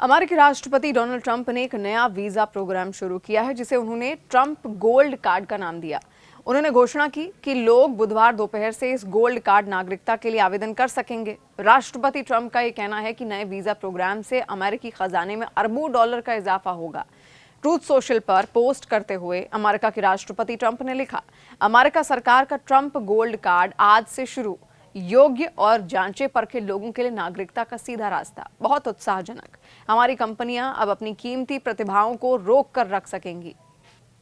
अमेरिकी राष्ट्रपति Donald Trump ने एक नया वीजा प्रोग्राम शुरू किया है जिसे उन्होंने ट्रंप गोल्ड कार्ड का नाम दिया। उन्होंने घोषणा की कि लोग बुधवार दोपहर से इस गोल्ड कार्ड नागरिकता के लिए आवेदन कर सकेंगे। राष्ट्रपति ट्रंप का यह कहना है कि नए वीजा प्रोग्राम से अमेरिकी खजाने में अरबों डॉलर का इजाफा होगा। ट्रूथ सोशल पर पोस्ट करते हुए अमेरिका के राष्ट्रपति ट्रंप ने लिखा, अमेरिका सरकार का ट्रंप गोल्ड कार्ड आज से शुरू, योग्य और जांचे परखे लोगों के लिए नागरिकता का सीधा रास्ता, बहुत उत्साहजनक। हमारी कंपनियां अब अपनी कीमती प्रतिभाओं को रोक कर रख सकेंगी।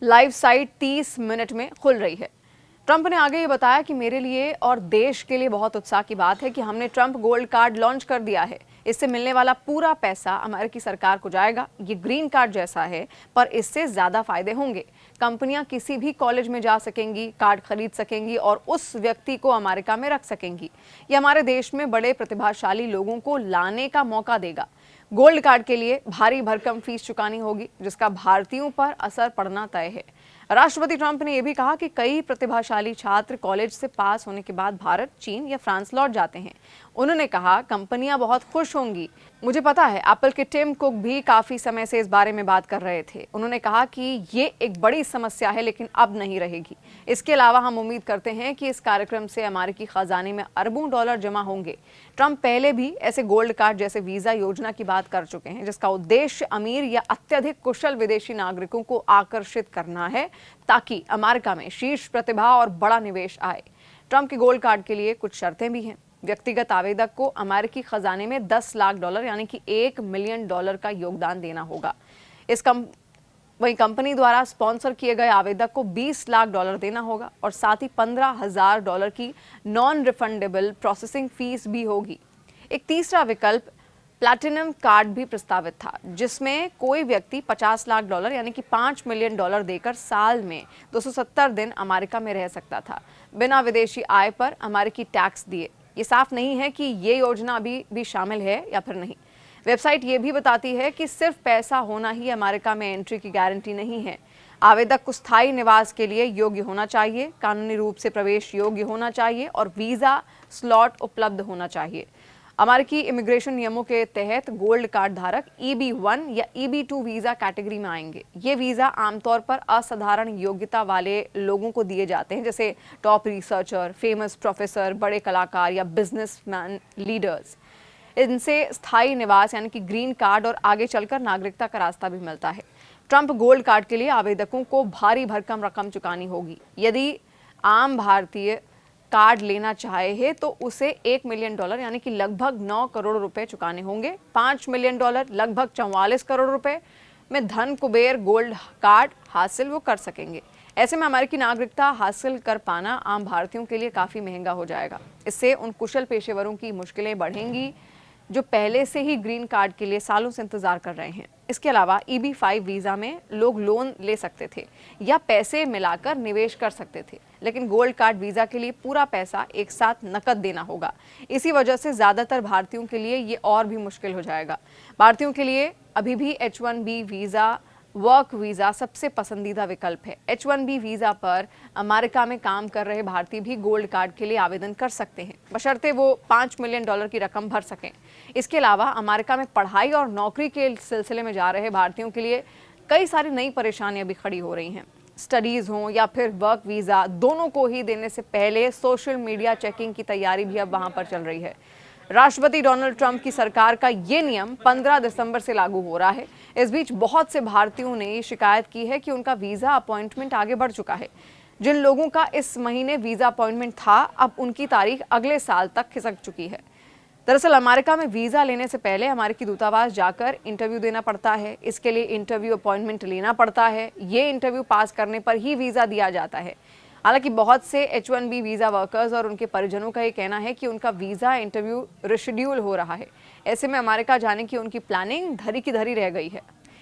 लाइव साइट 30 मिनट में खुल रही है। ट्रंप ने आगे ये बताया कि मेरे लिए और देश के लिए बहुत उत्साह की बात है कि हमने ट्रंप गोल्ड कार्ड लॉन्च कर दिया है। इससे मिलने वाला पूरा पैसा अमेरिकी सरकार को जाएगा। ये ग्रीन कार्ड जैसा है पर इससे ज्यादा फायदे होंगे। कंपनियां किसी भी कॉलेज में जा सकेंगी, कार्ड खरीद सकेंगी और उस व्यक्ति को अमेरिका में रख सकेंगी। ये हमारे देश में बड़े प्रतिभाशाली लोगों को लाने का मौका देगा। गोल्ड कार्ड के लिए भारी भरकम फीस चुकानी होगी जिसका भारतीयों पर असर पड़ना तय है। राष्ट्रपति ट्रंप ने यह भी कहा कि कई प्रतिभाशाली छात्र कॉलेज से पास होने के बाद भारत, चीन या फ्रांस लौट जाते हैं। उन्होंने कहा, कंपनियां बहुत खुश होंगी। मुझे पता है एप्पल के टिम कुक भी काफी समय से इस बारे में बात कर रहे थे। उन्होंने कहा कि ये एक बड़ी समस्या है लेकिन अब नहीं रहेगी। इसके अलावा हम उम्मीद करते हैं कि इस कार्यक्रम से अमेरिकी खजाने में अरबों डॉलर जमा होंगे। ट्रंप पहले भी ऐसे गोल्ड कार्ड जैसे वीजा योजना की बात कर चुके हैं जिसका उद्देश्य अमीर या अत्यधिक कुशल विदेशी नागरिकों को आकर्षित करना है ताकि अमेरिका में शीर्ष प्रतिभा और बड़ा निवेश आए। ट्रंप के गोल्ड कार्ड के लिए कुछ शर्तें भी हैं। व्यक्तिगत आवेदक को अमेरिकी खजाने में 10 लाख डॉलर यानी कि $1 मिलियन का योगदान देना होगा। वहीं कंपनी द्वारा स्पॉन्सर किए गए आवेदक को $20 लाख देना होगा और साथ ही $15,000 की नॉन रिफंडेबल प्रोसेसिंग फीस भी होगी। एक तीसरा विकल्प प्लैटिनम कार्ड भी प्रस्तावित था जिसमें कोई व्यक्ति $50 लाख यानी कि $5 मिलियन देकर साल में 270 दिन अमेरिका में रह सकता था बिना विदेशी आय पर अमेरिकी टैक्स दिए। ये साफ नहीं है कि ये योजना अभी भी शामिल है या फिर नहीं। वेबसाइट ये भी बताती है कि सिर्फ पैसा होना ही अमेरिका में एंट्री की गारंटी नहीं है। आवेदक को स्थायी निवास के लिए योग्य होना चाहिए, कानूनी रूप से प्रवेश योग्य होना चाहिए और वीजा स्लॉट उपलब्ध होना चाहिए। अमेरिकी इमिग्रेशन नियमों के तहत गोल्ड कार्ड धारक EB1 या EB2 वीजा कैटेगरी में आएंगे। ये वीजा आमतौर पर असाधारण योग्यता वाले लोगों को दिए जाते हैं जैसे टॉप रिसर्चर, फेमस प्रोफेसर, बड़े कलाकार या बिजनेसमैन लीडर्स। इनसे स्थायी निवास यानी कि ग्रीन कार्ड और आगे चलकर नागरिकता का रास्ता भी मिलता है। ट्रंप गोल्ड कार्ड के लिए आवेदकों को भारी भरकम रकम चुकानी होगी। यदि आम भारतीय कार्ड लेना चाहे तो उसे $1 मिलियन यानी कि लगभग 9 करोड़ रुपए चुकाने होंगे। $5 मिलियन लगभग 44 करोड़ रुपए में धन कुबेर गोल्ड कार्ड हासिल वो कर सकेंगे। ऐसे में अमेरिकी नागरिकता हासिल कर पाना आम भारतीयों के लिए काफी महंगा हो जाएगा। इससे उन कुशल पेशेवरों की मुश्किलें बढ़ेंगी जो पहले से ही ग्रीन कार्ड के लिए सालों से इंतजार कर रहे हैं। इसके अलावा EB5 वीजा में लोग लोन ले सकते थे या पैसे मिलाकर निवेश कर सकते थे, लेकिन गोल्ड कार्ड वीजा के लिए पूरा पैसा एक साथ नकद देना होगा। इसी वजह से ज्यादातर भारतीयों के लिए ये और भी मुश्किल हो जाएगा। भारतीयों के लिए अभी भी H1B वीजा, वर्क वीजा सबसे पसंदीदा विकल्प है। H1B वीजा पर अमेरिका में काम कर रहे भारतीय भी गोल्ड कार्ड के लिए आवेदन कर सकते हैं बशर्ते वो $5 मिलियन की रकम भर सकें। इसके अलावा अमेरिका में पढ़ाई और नौकरी के सिलसिले में जा रहे भारतीयों के लिए कई सारी नई परेशानियां भी खड़ी हो रही हैं। स्टडीज हो या फिर वर्क वीजा, दोनों को ही देने से पहले सोशल मीडिया चेकिंग की तैयारी भी अब वहां पर चल रही है। राष्ट्रपति डोनाल्ड ट्रंप की सरकार का ये नियम 15 दिसंबर से लागू हो रहा है। इस बीच बहुत से भारतीयों ने शिकायत की है कि उनका वीजा अपॉइंटमेंट आगे बढ़ चुका है। जिन लोगों का इस महीने वीजा अपॉइंटमेंट था, अब उनकी तारीख अगले साल तक खिसक चुकी है। दरअसल अमेरिका में वीजा लेने से पहले अमेरिकी दूतावास जाकर इंटरव्यू देना पड़ता है। इसके लिए इंटरव्यू अपॉइंटमेंट लेना पड़ता है। ये इंटरव्यू पास करने पर ही वीजा दिया जाता है। हालांकि बहुत से H1B वीजा वर्कर्स और उनके परिजनों का ये कहना है कि उनका वीजा इंटरव्यू रिशेड्यूल हो रहा है। ऐसे में अमेरिका जाने की उनकी प्लानिंग धरी की धरी रह गई है।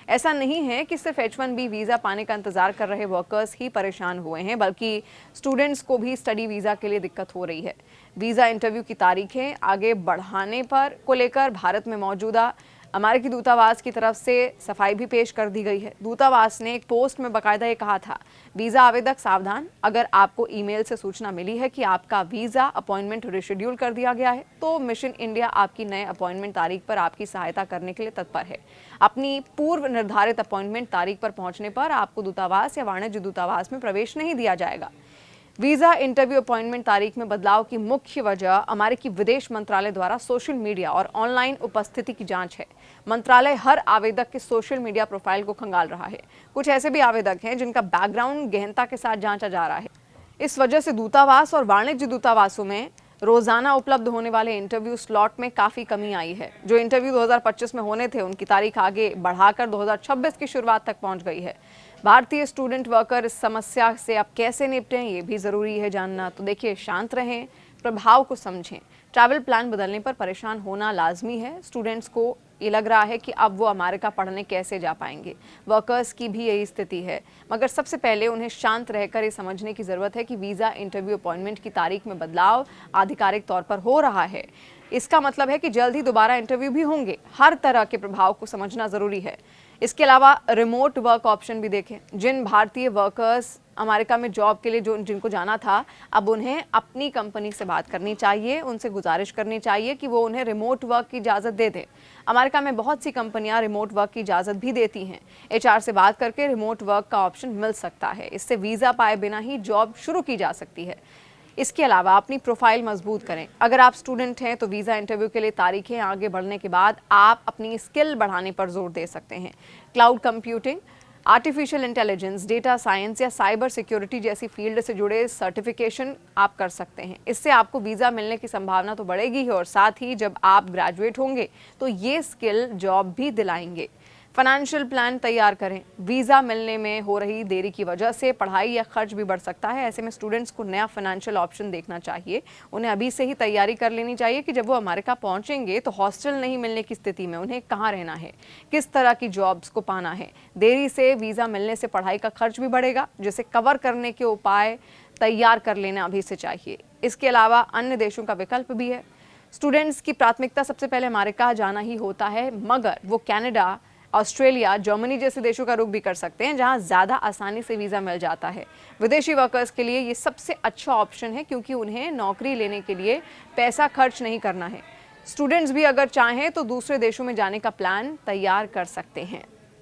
ऐसा नहीं है कि सिर्फ H1B वीजा पाने का इंतजार कर रहे वर्कर्स ही परेशान हुए हैं, बल्कि स्टूडेंट्स को भी स्टडी वीजा के लिए दिक्कत हो रही है। वीजा इंटरव्यू की तारीखें आगे बढ़ाने पर को लेकर भारत में मौजूदा अमेरिकी दूतावास की तरफ से सफाई भी पेश कर दी गई है। दूतावास ने एक पोस्ट में बाकायदा ये कहा था, वीज़ा आवेदक सावधान, अगर आपको ईमेल से सूचना मिली है कि आपका वीज़ा अपॉइंटमेंट रिशेड्यूल कर दिया गया है तो मिशन इंडिया आपकी नए अपॉइंटमेंट तारीख पर आपकी सहायता करने के लिए तत्पर है। अपनी पूर्व निर्धारित अपॉइंटमेंट तारीख पर पहुंचने पर आपको दूतावास या वाणिज्य दूतावास में प्रवेश नहीं दिया जाएगा। वीज़ा इंटरव्यू अपॉइंटमेंट तारीख में बदलाव की मुख्य वजह अमेरिकी विदेश मंत्रालय द्वारा सोशल मीडिया और ऑनलाइन उपस्थिति की जांच है। मंत्रालय हर आवेदक के सोशल मीडिया प्रोफाइल को खंगाल रहा है। कुछ ऐसे भी आवेदक हैं जिनका बैकग्राउंड गहनता के साथ जांचा जा रहा है। इस वजह से दूतावास और वाणिज्य दूतावासों में रोजाना उपलब्ध होने वाले इंटरव्यू स्लॉट में काफी कमी आई है। जो इंटरव्यू 2025 में होने थे उनकी तारीख आगे बढ़ाकर 2026 की शुरुआत तक पहुंच गई है। भारतीय स्टूडेंट वर्कर इस समस्या से अब कैसे निपटें ये भी जरूरी है जानना। तो देखिए, शांत रहें, प्रभाव को समझें। ट्रैवल प्लान बदलने पर परेशान होना लाजमी है। स्टूडेंट्स को ये लग रहा है कि अब वो अमेरिका पढ़ने कैसे जा पाएंगे। वर्कर्स की भी यही स्थिति है, मगर सबसे पहले उन्हें शांत रहकर ये समझने की ज़रूरत है कि वीज़ा इंटरव्यू अपॉइंटमेंट की तारीख में बदलाव आधिकारिक तौर पर हो रहा है। इसका मतलब है कि जल्द ही दोबारा इंटरव्यू भी होंगे। हर तरह के प्रभाव को समझना ज़रूरी है। इसके अलावा रिमोट वर्क ऑप्शन भी देखें। जिन भारतीय वर्कर्स अमेरिका में जॉब के लिए जिनको जाना था, अब उन्हें अपनी कंपनी से बात करनी चाहिए, उनसे गुजारिश करनी चाहिए कि वो उन्हें रिमोट वर्क की इजाज़त दे दें। अमेरिका में बहुत सी कंपनियां रिमोट वर्क की इजाज़त भी देती हैं। एचआर से बात करके रिमोट वर्क का ऑप्शन मिल सकता है। इससे वीज़ा पाए बिना ही जॉब शुरू की जा सकती है। इसके अलावा अपनी प्रोफाइल मजबूत करें। अगर आप स्टूडेंट हैं तो वीज़ा इंटरव्यू के लिए तारीखें आगे बढ़ने के बाद आप अपनी स्किल बढ़ाने पर जोर दे सकते हैं। Cloud computing, artificial intelligence, data science या साइबर सिक्योरिटी जैसी फील्ड से जुड़े सर्टिफिकेशन आप कर सकते हैं। इससे आपको वीज़ा मिलने की संभावना तो बढ़ेगी ही, और साथ ही जब आप ग्रेजुएट होंगे तो ये स्किल जॉब भी दिलाएंगे। फाइनेंशियल प्लान तैयार करें। वीज़ा मिलने में हो रही देरी की वजह से पढ़ाई या खर्च भी बढ़ सकता है। ऐसे में स्टूडेंट्स को नया फाइनेंशियल ऑप्शन देखना चाहिए। उन्हें अभी से ही तैयारी कर लेनी चाहिए कि जब वो अमेरिका पहुंचेंगे तो हॉस्टल नहीं मिलने की स्थिति में उन्हें कहाँ रहना है, किस तरह की जॉब्स को पाना है। देरी से वीज़ा मिलने से पढ़ाई का खर्च भी बढ़ेगा, जिसे कवर करने के उपाय तैयार कर लेना अभी से चाहिए। इसके अलावा अन्य देशों का विकल्प भी है। स्टूडेंट्स की प्राथमिकता सबसे पहले अमेरिका जाना ही होता है, मगर वो कनाडा, ऑस्ट्रेलिया, जर्मनी जैसे देशों का रुख भी कर सकते हैं, जहां ज़्यादा आसानी से वीज़ा मिल जाता है। विदेशी वर्कर्स के लिए ये सबसे अच्छा ऑप्शन है, क्योंकि उन्हें नौकरी लेने के लिए पैसा खर्च नहीं करना है। स्टूडेंट्स भी अगर चाहें तो दूसरे देशों में जाने का प्लान तैयार कर सकते हैं।